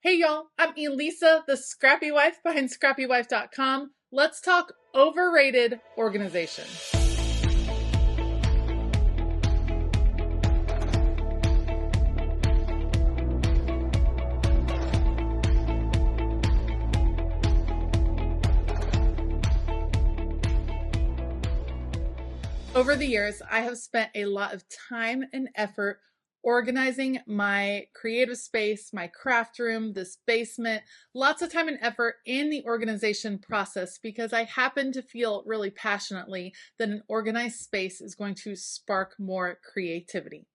Hey y'all, I'm Elisa, the Scrappy Wife behind ScrappyWife.com. Let's talk overrated organization. Over the years, I have spent a lot of time and effort organizing my creative space, my craft room, this basement, lots of time and effort in the organization process because I happen to feel really passionately that an organized space is going to spark more creativity.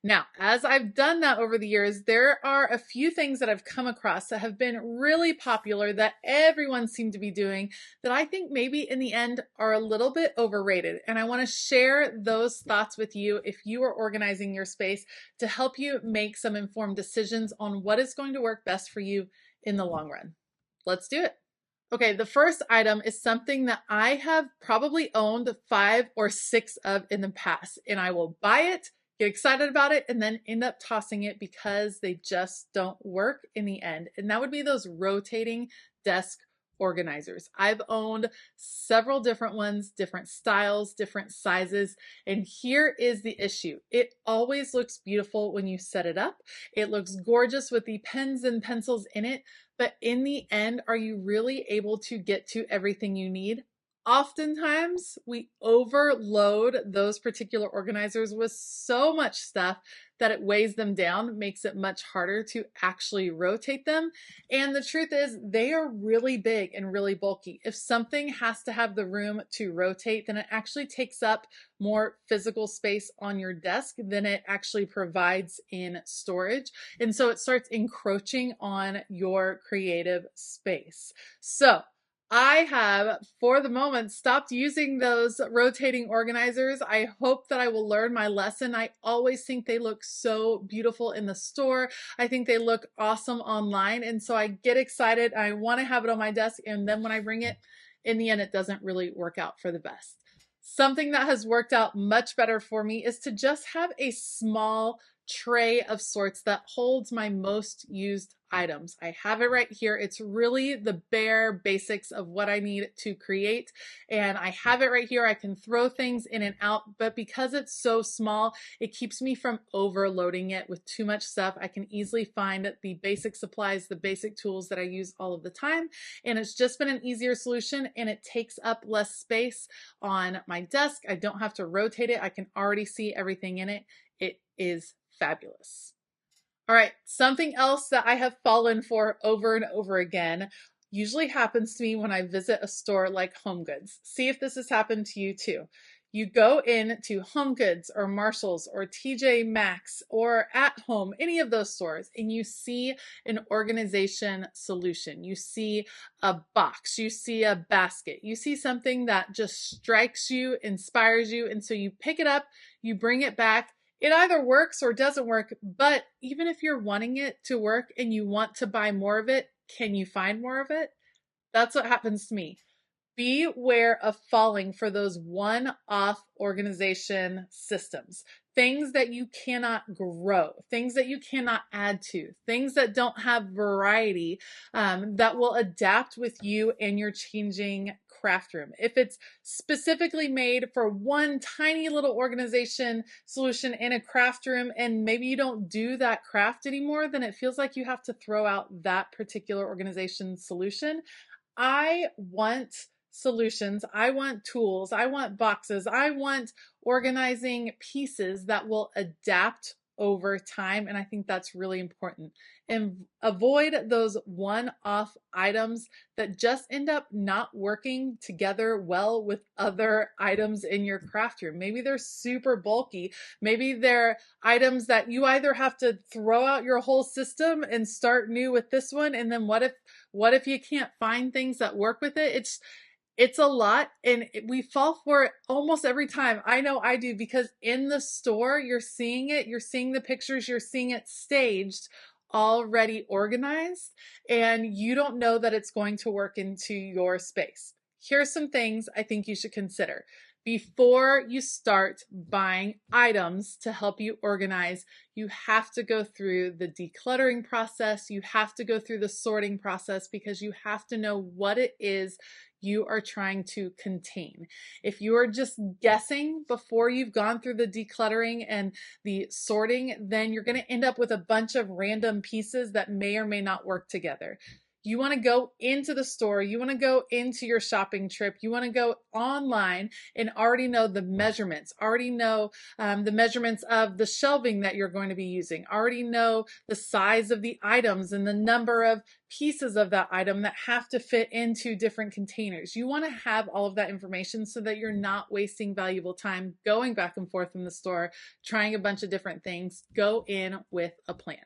Now, as I've done that over the years, there are a few things that I've come across that have been really popular that everyone seemed to be doing that I think maybe in the end are a little bit overrated. And I want to share those thoughts with you if you are organizing your space to help you make some informed decisions on what is going to work best for you in the long run. Let's do it. Okay, the first item is something that I have probably owned 5 or 6 of in the past, and I will buy it, get excited about it, and then end up tossing it because they just don't work in the end. And that would be those rotating desk organizers. I've owned several different ones, different styles, different sizes, and here is the issue. It always looks beautiful when you set it up. It looks gorgeous with the pens and pencils in it, but in the end, are you really able to get to everything you need? Oftentimes, we overload those particular organizers with so much stuff that it weighs them down, makes it much harder to actually rotate them. And the truth is, they are really big and really bulky. If something has to have the room to rotate, then it actually takes up more physical space on your desk than it actually provides in storage. And so it starts encroaching on your creative space. So I have, for the moment, stopped using those rotating organizers. I hope that I will learn my lesson. I always think they look so beautiful in the store. I think they look awesome online. And so I get excited. I want to have it on my desk. And then when I bring it, in the end, it doesn't really work out for the best. Something that has worked out much better for me is to just have a small tray of sorts that holds my most used items. I have it right here. It's really the bare basics of what I need to create. And I have it right here. I can throw things in and out, but because it's so small, it keeps me from overloading it with too much stuff. I can easily find the basic supplies, the basic tools that I use all of the time. And it's just been an easier solution and it takes up less space on my desk. I don't have to rotate it. I can already see everything in it. It is fabulous. All right, something else that I have fallen for over and over again usually happens to me when I visit a store like HomeGoods. See if this has happened to you too. You go in to HomeGoods or Marshalls or TJ Maxx or At Home, any of those stores, and you see an organization solution. You see a box, you see a basket, you see something that just strikes you, inspires you, and so you pick it up, you bring it back. It either works or doesn't work, but even if you're wanting it to work and you want to buy more of it, can you find more of it? That's what happens to me. Beware of falling for those one-off organization systems. Things that you cannot grow, things that you cannot add to, things that don't have variety, that will adapt with you and your changing craft room. If it's specifically made for one tiny little organization solution in a craft room and maybe you don't do that craft anymore, then it feels like you have to throw out that particular organization solution. I want solutions. I want tools. I want boxes. I want organizing pieces that will adapt over time. And I think that's really important. And avoid those one-off items that just end up not working together well with other items in your craft room. Maybe they're super bulky. Maybe they're items that you either have to throw out your whole system and start new with this one. And then what if you can't find things that work with it? It's a lot and we fall for it almost every time. I know I do because in the store, you're seeing it, you're seeing the pictures, you're seeing it staged, already organized, and you don't know that it's going to work into your space. Here's some things I think you should consider. Before you start buying items to help you organize, you have to go through the decluttering process. You have to go through the sorting process because you have to know what it is you are trying to contain. If you are just guessing before you've gone through the decluttering and the sorting, then you're going to end up with a bunch of random pieces that may or may not work together. You want to go into the store, you want to go into your shopping trip, you want to go online and already know the measurements, already know the measurements of the shelving that you're going to be using, already know the size of the items and the number of pieces of that item that have to fit into different containers. You want to have all of that information so that you're not wasting valuable time going back and forth in the store, trying a bunch of different things. Go in with a plan.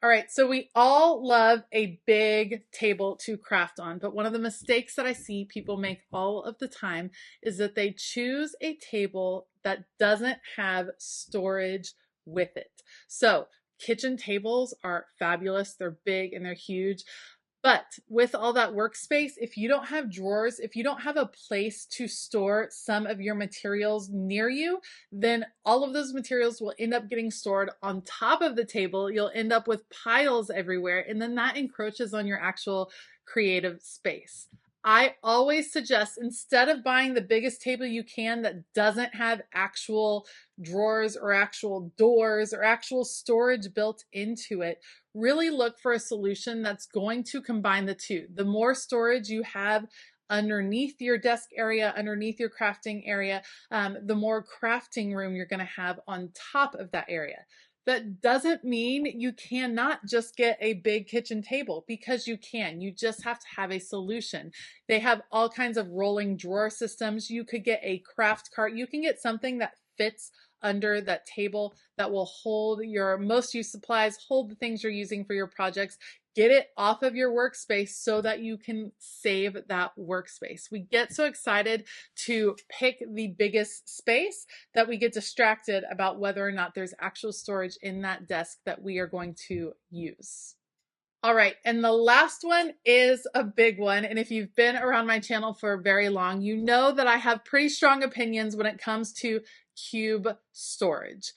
All right, so we all love a big table to craft on, but one of the mistakes that I see people make all of the time is that they choose a table that doesn't have storage with it. So kitchen tables are fabulous. They're big and they're huge. But with all that workspace, if you don't have drawers, if you don't have a place to store some of your materials near you, then all of those materials will end up getting stored on top of the table. You'll end up with piles everywhere, and then that encroaches on your actual creative space. I always suggest, instead of buying the biggest table you can that doesn't have actual drawers or actual doors or actual storage built into it, really look for a solution that's going to combine the two. The more storage you have underneath your desk area, underneath your crafting area, the more crafting room you're going to have on top of that area. That doesn't mean you cannot just get a big kitchen table, because you can. You just have to have a solution. They have all kinds of rolling drawer systems. You could get a craft cart. You can get something that fits under that table that will hold your most used supplies, hold the things you're using for your projects. Get it off of your workspace so that you can save that workspace. We get so excited to pick the biggest space that we get distracted about whether or not there's actual storage in that desk that we are going to use. All right, and the last one is a big one. And if you've been around my channel for very long, you know that I have pretty strong opinions when it comes to cube storage.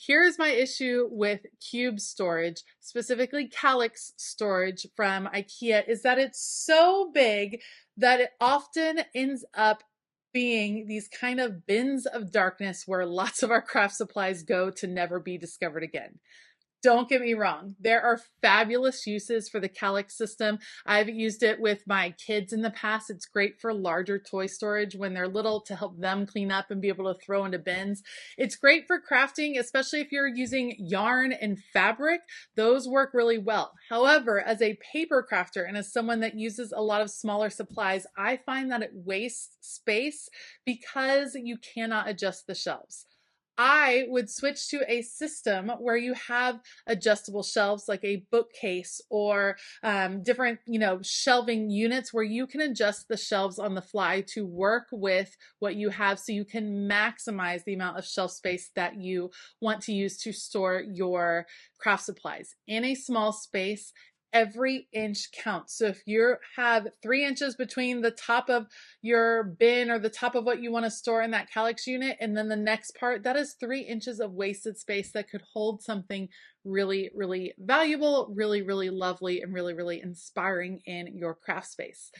Here's my issue with cube storage, specifically Kallax storage from IKEA, is that it's so big that it often ends up being these kind of bins of darkness where lots of our craft supplies go to never be discovered again. Don't get me wrong. There are fabulous uses for the Kallax system. I've used it with my kids in the past. It's great for larger toy storage when they're little, to help them clean up and be able to throw into bins. It's great for crafting, especially if you're using yarn and fabric. Those work really well. However, as a paper crafter and as someone that uses a lot of smaller supplies, I find that it wastes space because you cannot adjust the shelves. I would switch to a system where you have adjustable shelves, like a bookcase or different, shelving units where you can adjust the shelves on the fly to work with what you have, so you can maximize the amount of shelf space that you want to use to store your craft supplies. In a small space, every inch counts. So if you have 3 inches between the top of your bin or the top of what you want to store in that Kallax unit and then the next part, that is 3 inches of wasted space that could hold something really, really valuable, really, really lovely, and really, really inspiring in your craft space.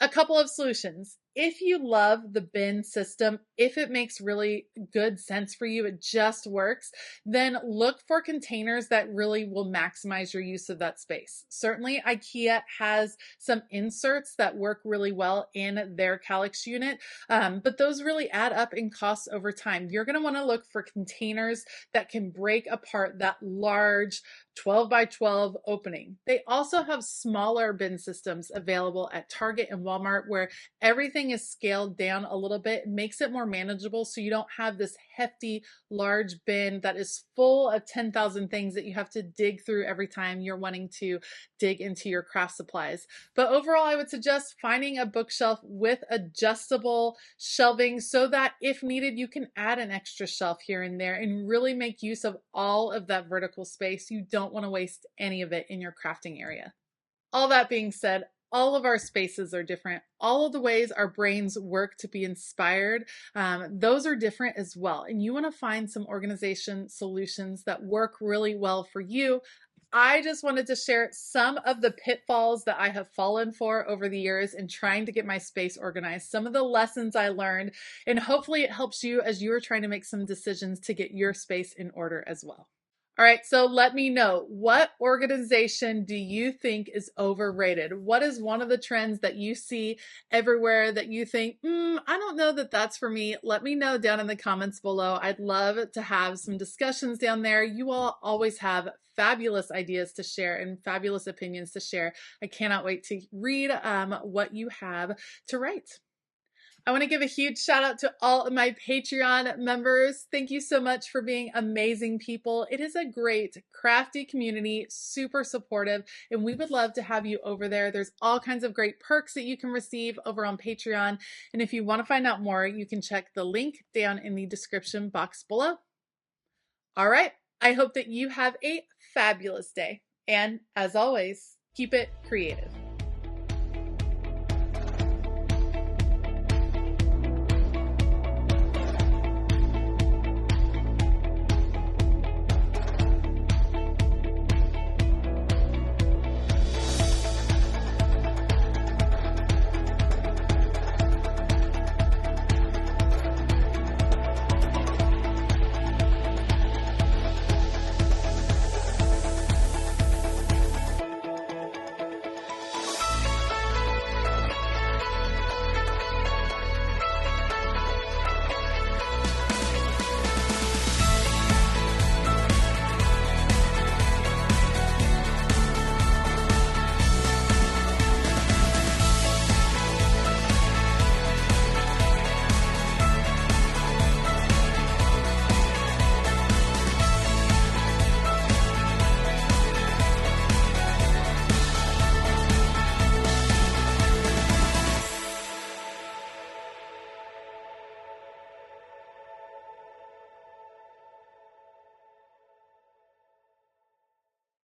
A couple of solutions. If you love the bin system, if it makes really good sense for you, it just works, then look for containers that really will maximize your use of that space. Certainly, IKEA has some inserts that work really well in their Kallax unit, but those really add up in costs over time. You're going to want to look for containers that can break apart that large 12 by 12 opening. They also have smaller bin systems available at Target and Walmart where everything is scaled down a little bit. It makes it more manageable, so you don't have this hefty large bin that is full of 10,000 things that you have to dig through every time you're wanting to dig into your craft supplies. But overall, I would suggest finding a bookshelf with adjustable shelving so that if needed, you can add an extra shelf here and there and really make use of all of that vertical space. You don't want to waste any of it in your crafting area. All that being said, All of our spaces are different. All of the ways our brains work to be inspired, those are different as well. And you want to find some organization solutions that work really well for you. I just wanted to share some of the pitfalls that I have fallen for over the years in trying to get my space organized, some of the lessons I learned, and hopefully it helps you as you are trying to make some decisions to get your space in order as well. All right, so let me know, what organization do you think is overrated? What is one of the trends that you see everywhere that you think, I don't know that that's for me? Let me know down in the comments below. I'd love to have some discussions down there. You all always have fabulous ideas to share and fabulous opinions to share. I cannot wait to read what you have to write. I want to give a huge shout out to all of my Patreon members. Thank you so much for being amazing people. It is a great, crafty community, super supportive, and we would love to have you over there. There's all kinds of great perks that you can receive over on Patreon. And if you want to find out more, you can check the link down in the description box below. All right. I hope that you have a fabulous day. And as always, keep it creative.